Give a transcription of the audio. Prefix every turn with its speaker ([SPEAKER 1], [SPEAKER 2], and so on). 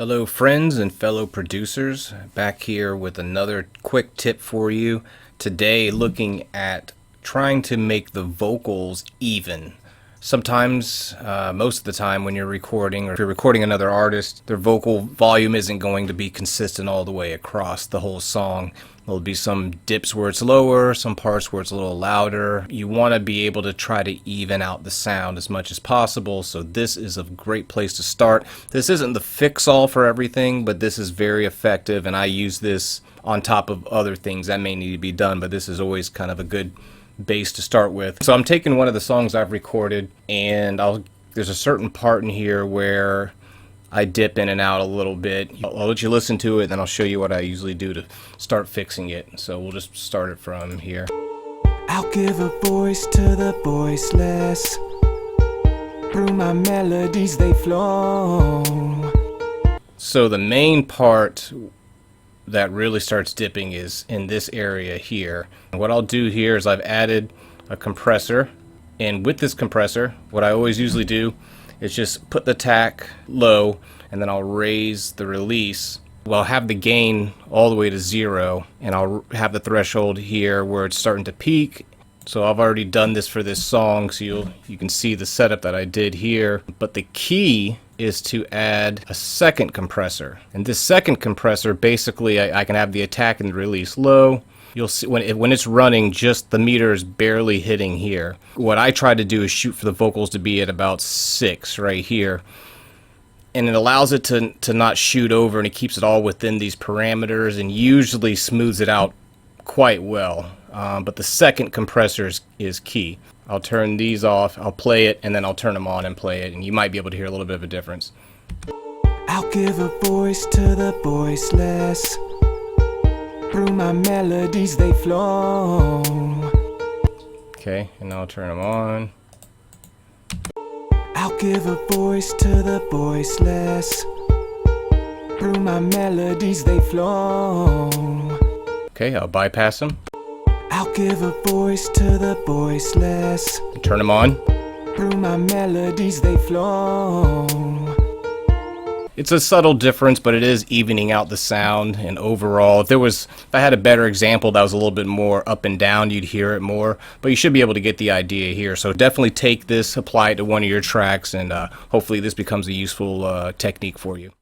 [SPEAKER 1] Hello friends and fellow producers, back here with another quick tip for you. Today looking at trying to make the vocals even. Sometimes, most of the time when you're recording, or if you're recording another artist, their vocal volume isn't going to be consistent all the way across the whole song. There'll be some dips where it's lower, some parts where it's a little louder. You want to be able to try to even out the sound as much as possible, so this is a great place to start. This isn't the fix-all for everything, but this is very effective, and I use this on top of other things that may need to be done, but this is always kind of a good base to start with. So I'm taking one of the songs I've recorded, and there's a certain part in here where I dip in and out a little bit. I'll let you listen to it, then I'll show you what I usually do to start fixing it. So we'll just start it from here.
[SPEAKER 2] I'll give a voice to the voiceless. Through my melodies they flow.
[SPEAKER 1] So the main part that really starts dipping is in this area here. And what I'll do here is I've added a compressor, and with this compressor what I always usually do is just put the attack low, and then I'll raise the release. Well, I'll have the gain all the way to 0, and I'll have the threshold here where it's starting to peak. So I've already done this for this song, so you can see the setup that I did here. But the key is to add a second compressor, and this second compressor basically I can have the attack and the release low. You'll see when it's running, just the meter is barely hitting here. What I try to do is shoot for the vocals to be at about 6 right here, and it allows it to not shoot over, and it keeps it all within these parameters and usually smooths it out quite well. But the second compressor is key. I'll turn these off, I'll play it, and then I'll turn them on and play it, and you might be able to hear a little bit of a difference.
[SPEAKER 2] I'll give a voice to the voiceless. Through my melodies they flow.
[SPEAKER 1] Okay, and now I'll turn them on.
[SPEAKER 2] I'll give a voice to the voiceless. Through my melodies they flow.
[SPEAKER 1] Okay, I'll bypass them.
[SPEAKER 2] I'll give a voice to the voiceless.
[SPEAKER 1] Turn them on.
[SPEAKER 2] Through my melodies they flow.
[SPEAKER 1] It's a subtle difference, but it is evening out the sound. And overall, if I had a better example that was a little bit more up and down, you'd hear it more. But you should be able to get the idea here. So definitely take this, apply it to one of your tracks, and hopefully this becomes a useful technique for you.